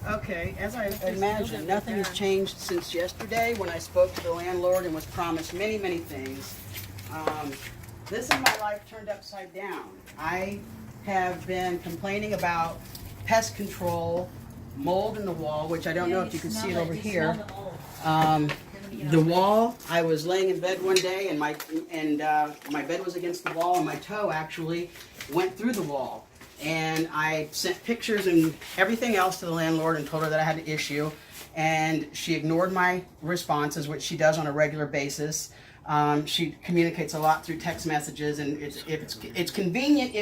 Okay, as I imagine, nothing has changed since yesterday when I spoke to the landlord and was promised many, many things. This is my life turned upside down. I have been complaining about pest control, mold in the wall, which I don't know if you can see it over here. The wall, I was laying in bed one day and my bed was against the wall and my toe actually went through the wall. And I sent pictures and everything else to the landlord and told her that I had an issue. And she ignored my responses, which she does on a regular basis. She communicates a lot through text messages, and it's convenient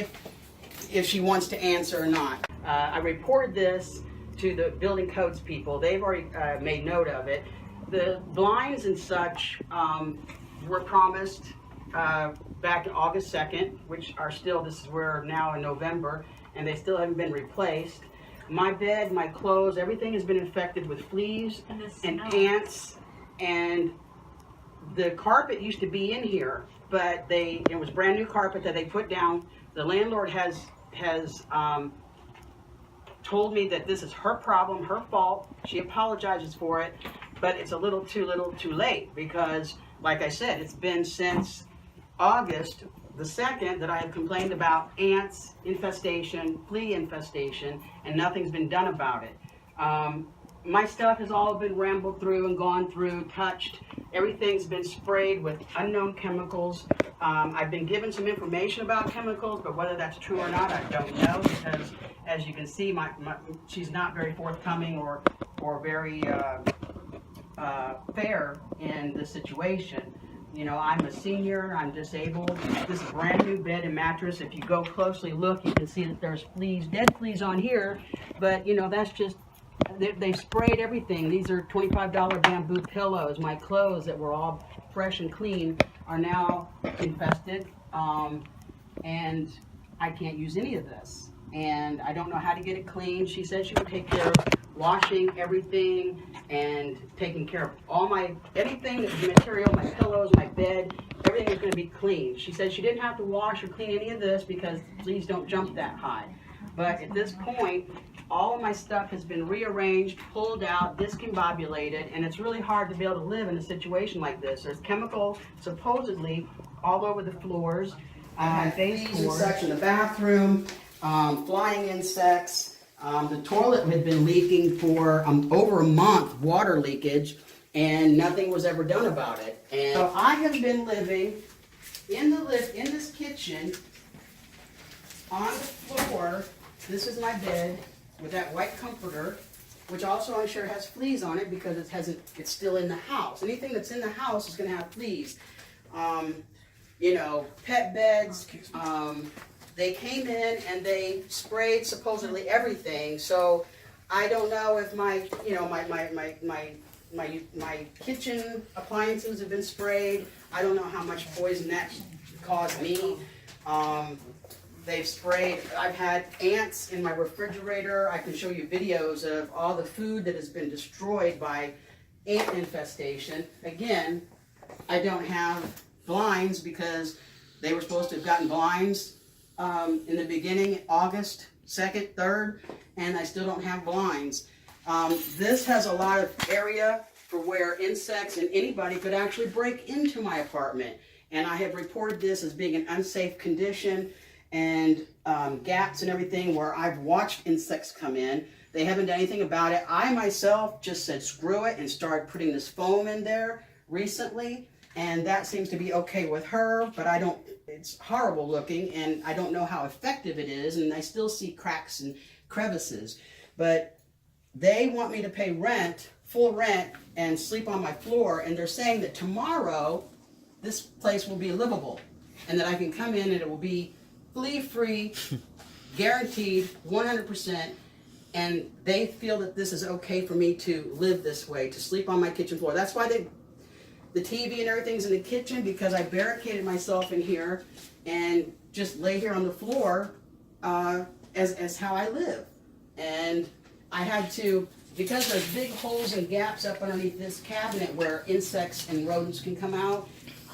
if she wants to answer or not. I reported this to the building codes people. They've already made note of it. The blinds and such were promised back in August 2nd, which are still, we're now in November, and they still haven't been replaced. My bed, my clothes, everything has been infected with fleas and ants, and the carpet used to be in here, but it was brand new carpet that they put down. The landlord has told me that this is her problem, her fault. She apologizes for it, but it's a little too late because, like I said, it's been since August the 2nd that I have complained about ants infestation, flea infestation, and nothing's been done about it. My stuff has all been rambled through and gone through, touched. Everything's been sprayed with unknown chemicals. I've been given some information about chemicals, but whether that's true or not, I don't know, because as you can see, she's not very forthcoming or very fair in the situation. You know, I'm a senior, I'm disabled. This is a brand new bed and mattress. If you go closely look, you can see that there's fleas, dead fleas on here, but you know, that's just, they've sprayed everything. These are $25 bamboo pillows. My clothes that were all fresh and clean are now infested, and I can't use any of this. And I don't know how to get it clean. She said she would take care of washing everything and taking care of all anything that's material, my pillows, my bed, everything is going to be clean. She said she didn't have to wash or clean any of this because fleas don't jump that high. But at this point, all of my stuff has been rearranged, pulled out, discombobulated, and it's really hard to be able to live in a situation like this. There's chemical supposedly all over the floors. I had fleas and such in the bathroom, flying insects. The toilet had been leaking for over a month, water leakage, and nothing was ever done about it. And so I have been living in this kitchen on the floor. This is my bed with that white comforter, which also I'm sure has fleas on it because it's still in the house. Anything that's in the house is going to have fleas. You know, pet beds. They came in and they sprayed supposedly everything. So I don't know if my kitchen appliances have been sprayed. I don't know how much poison that caused me. They've sprayed, I've had ants in my refrigerator. I can show you videos of all the food that has been destroyed by ant infestation. Again, I don't have blinds because they were supposed to have gotten blinds in the beginning, August 2nd, 3rd, and I still don't have blinds. This has a lot of area for where insects and anybody could actually break into my apartment. And I have reported this as being an unsafe condition and gaps and everything where I've watched insects come in. They haven't done anything about it. I myself just said screw it and started putting this foam in there recently, and that seems to be okay with her, but it's horrible looking and I don't know how effective it is, and I still see cracks and crevices. But they want me to pay rent, full rent, and sleep on my floor, and they're saying that tomorrow this place will be livable and that I can come in and it will be flea-free, guaranteed, 100%, and they feel that this is okay for me to live this way, to sleep on my kitchen floor. That's why the TV and everything's in the kitchen, because I barricaded myself in here and just lay here on the floor as how I live. And I had to, because there's big holes and gaps up underneath this cabinet where insects and rodents can come out,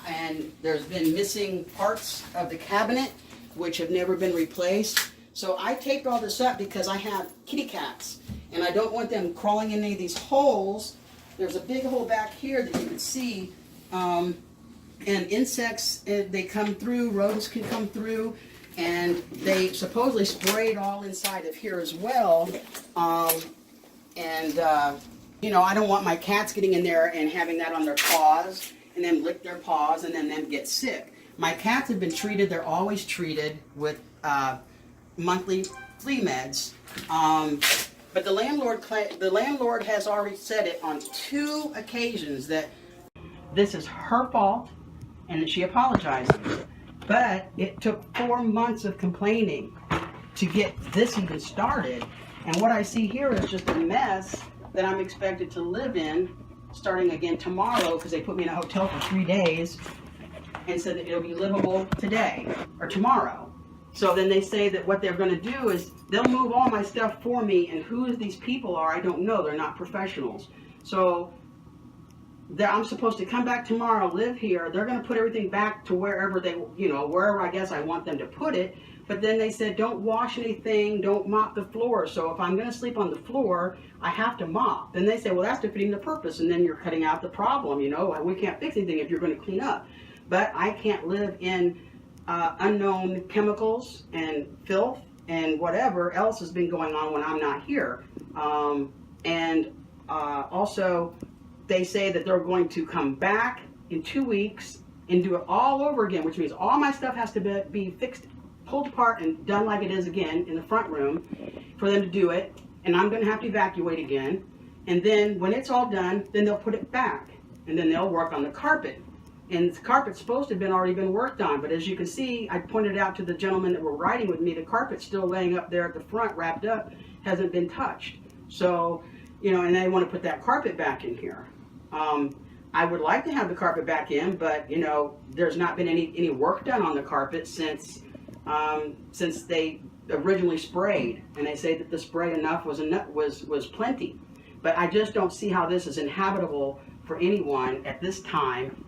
and there's been missing parts of the cabinet which have never been replaced. So I taped all this up because I have kitty cats, and I don't want them crawling in any of these holes. There's a big hole back here that you can see, and insects, they come through, rodents can come through, and they supposedly sprayed all inside of here as well. You know, I don't want my cats getting in there and having that on their paws, and then lick their paws, and then them get sick. My cats have been treated, they're always treated with monthly flea meds. But the landlord has already said it on 2 occasions that this is her fault and that she apologized. But it took 4 months of complaining to get this even started. And what I see here is just a mess that I'm expected to live in starting again tomorrow, because they put me in a hotel for 3 days and said that it'll be livable today or tomorrow. So then they say that what they're going to do is they'll move all my stuff for me, and who these people are, I don't know. They're not professionals. So I'm supposed to come back tomorrow, live here. They're going to put everything back to wherever they, you know, wherever I guess I want them to put it. But then they said, don't wash anything, don't mop the floor. So if I'm going to sleep on the floor, I have to mop. Then they say, well, that's defeating the purpose. And then you're cutting out the problem. You know, we can't fix anything if you're going to clean up. But I can't live in unknown chemicals and filth and whatever else has been going on when I'm not here. Also, they say that they're going to come back in 2 weeks and do it all over again, which means all my stuff has to be fixed, pulled apart, and done like it is again in the front room for them to do it. And I'm going to have to evacuate again. And then when it's all done, then they'll put it back. And then they'll work on the carpet. And the carpet's supposed to have already been worked on. But as you can see, I pointed out to the gentlemen that were riding with me, the carpet's still laying up there at the front, wrapped up, hasn't been touched. So, you know, and they want to put that carpet back in here. I would like to have the carpet back in, but, you know, there's not been any work done on the carpet since they originally sprayed, and they say that the spray enough was plenty. But I just don't see how this is inhabitable for anyone at this time,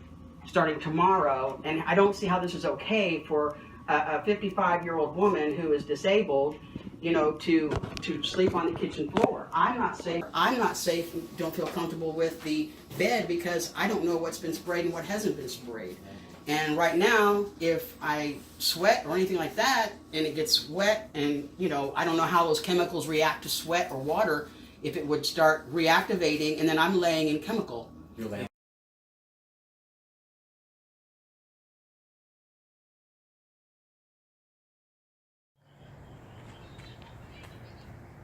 starting tomorrow, and I don't see how this is okay for a 55-year-old woman who is disabled, you know, to sleep on the kitchen floor. I'm not safe. Don't feel comfortable with the bed because I don't know what's been sprayed and what hasn't been sprayed. And right now, if I sweat or anything like that, and it gets wet, and, you know, I don't know how those chemicals react to sweat or water, if it would start reactivating, and then I'm laying in chemical. You're laying.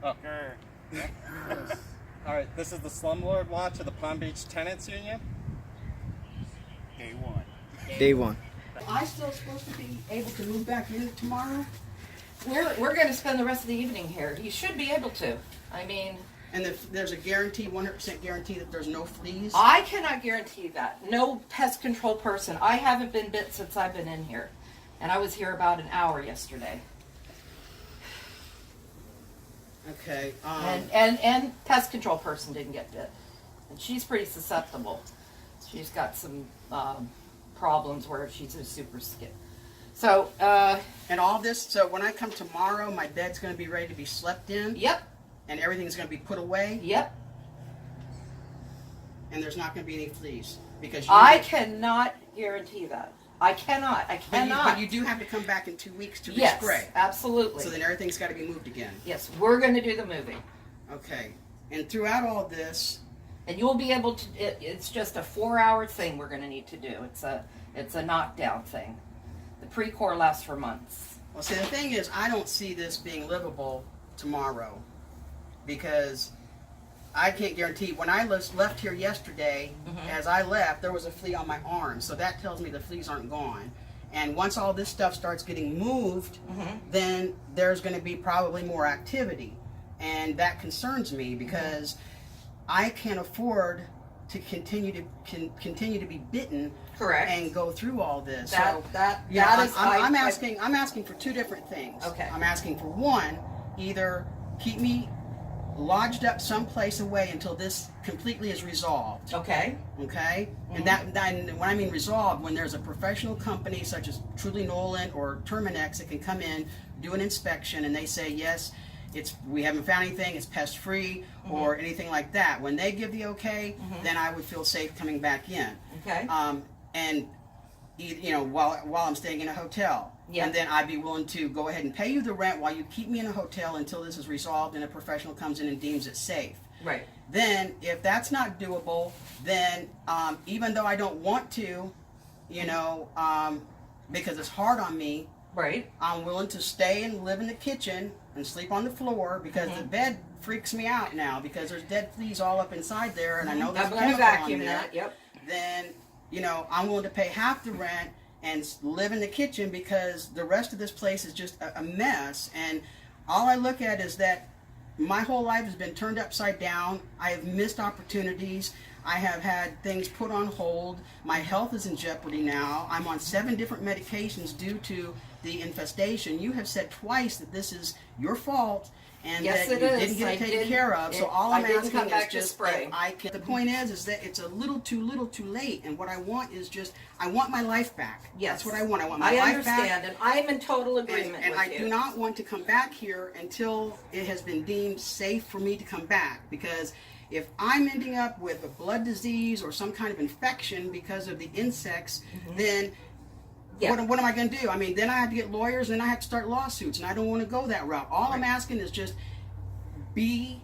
Okay. All right, this is the Slumlord watch of the Palm Beach Tenants Union. Day one. Day one. Am I still supposed to be able to move back in tomorrow? We're going to spend the rest of the evening here. You should be able to. I mean... And if there's a guarantee, 100% guarantee that there's no fleas? I cannot guarantee that. No pest control person. I haven't been bit since I've been in here. And I was here about an hour yesterday. Okay. And pest control person didn't get bit. And she's pretty susceptible. She's got some problems where she's a super skin. So, and all this, so when I come tomorrow, my bed's going to be ready to be slept in? Yep. And everything's going to be put away? Yep. And there's not going to be any fleas? Because I cannot guarantee that. I cannot. But you do have to come back in 2 weeks to yes, respray. Absolutely. So then everything's got to be moved again. Yes, we're going to do the moving. Okay. And throughout all this... And you'll be able to, it's just a 4-hour thing we're going to need to do. It's a knockdown thing. The pre-core lasts for months. Well, see, the thing is, I don't see this being livable tomorrow. Because I can't guarantee. When I left here yesterday, as I left, there was a flea on my arm. So that tells me the fleas aren't gone. And once all this stuff starts getting moved, then there's going to be probably more activity. And that concerns me because I can't afford to continue to be bitten. Correct. And go through all this. I'm asking for 2 different things. Okay. I'm asking for one, either keep me lodged up someplace away until this completely is resolved. Okay. Okay? And that when I mean resolved, when there's a professional company such as Truly Nolan or Terminex that can come in, do an inspection, and they say, yes, we haven't found anything, it's pest free or anything like that. When they give the okay, then I would feel safe coming back in. Okay. And you know, while I'm staying in a hotel. Yeah. And then I'd be willing to go ahead and pay you the rent while you keep me in a hotel until this is resolved and a professional comes in and deems it safe. Right. Then, if that's not doable, then even though I don't want to, you know, because it's hard on me, Right. I'm willing to stay and live in the kitchen and sleep on the floor because the bed freaks me out now because there's dead fleas all up inside there, and I know there's I'm going to chemical on vacuum there. that. Yep. Then, you know, I'm willing to pay half the rent and live in the kitchen because the rest of this place is just a mess. And all I look at is that my whole life has been turned upside down. I have missed opportunities. I have had things put on hold. My health is in jeopardy now. I'm on 7 different medications due to the infestation. You have said twice that this is your fault and Yes, that it you is. didn't get I it taken did. care of. So all I I'm didn't asking come is back to just spray. if I can. The point is that it's a little too late. And what I want is just, I want my life back. Yes. That's what I want. I want my I life back. understand, and I'm in total agreement And with I you. do not want to come back here until it has been deemed safe for me to come back. Because if I'm ending up with a blood disease or some kind of infection because of the insects, then Yeah. what am I going to do? I mean, then I have to get lawyers and I have to start lawsuits, and I don't want to go that route. All I'm asking is just be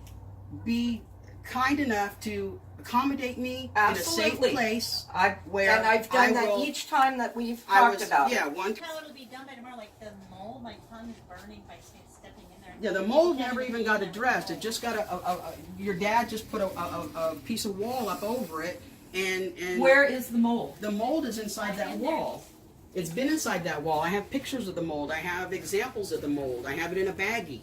kind enough to accommodate me Absolutely. in a safe place. I've done I that will- each time that we've I talked was, about yeah, it. one. How it'll be done by tomorrow, like the mold, my tongue is burning by stepping in there. Yeah, the mold never even got addressed. It just got your dad just put a piece of wall up over it, and Where is the mold? the mold is inside that wall. It's been inside that wall. I have pictures of the mold. I have examples of the mold. I have it in a baggie.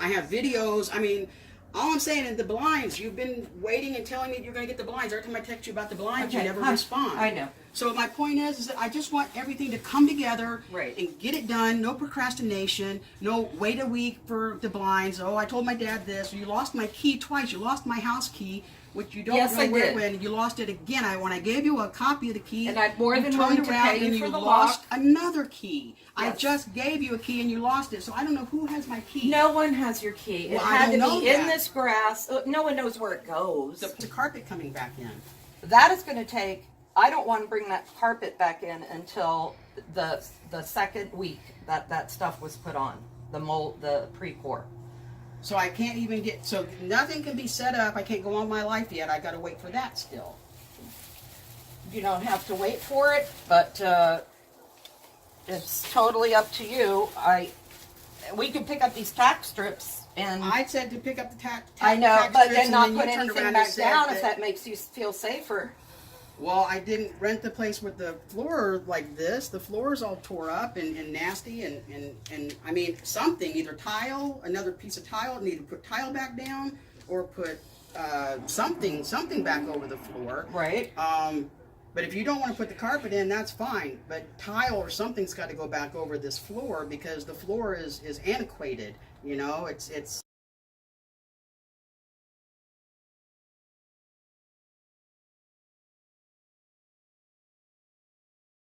I have videos. I mean, all I'm saying is the blinds. You've been waiting and telling me you're going to get the blinds. Every time I text you about the blinds, you never respond. I know. So my point is that I just want everything to come together Right. and get it done. No procrastination. No wait a week for the blinds. Oh, I told my dad this. You lost my key twice. You lost my house key, which you don't Yes, know I where did. when. You lost it again. When I gave you a copy of the key, And I'm more you than turned willing to around pay you and for you the lost lock. another key. I Yes. just gave you a key and you lost it. So I don't know who has my key. No one has your key. It Well, I had to don't be know in that. this grass. No one knows where it goes. The carpet coming back in. That is going to take. I don't want to bring that carpet back in until the second week that stuff was put on, the mold, the pre-core. So I can't even get. So nothing can be set up. I can't go on my life yet. I got to wait for that still. You don't have to wait for it, but it's totally up to you. We could pick up these tax strips and. I said to pick up the tax. I know, tax but strips, then and not you put turned anything around and back said down if that makes you feel safer. Well, I didn't rent the place with the floor like this. The floor is all tore up and nasty and I mean something, either tile, another piece of tile, need to put tile back down or put something back over the floor. Right. But if you don't want to put the carpet in, that's fine. But tile or something's got to go back over this floor because the floor is antiquated. You know, it's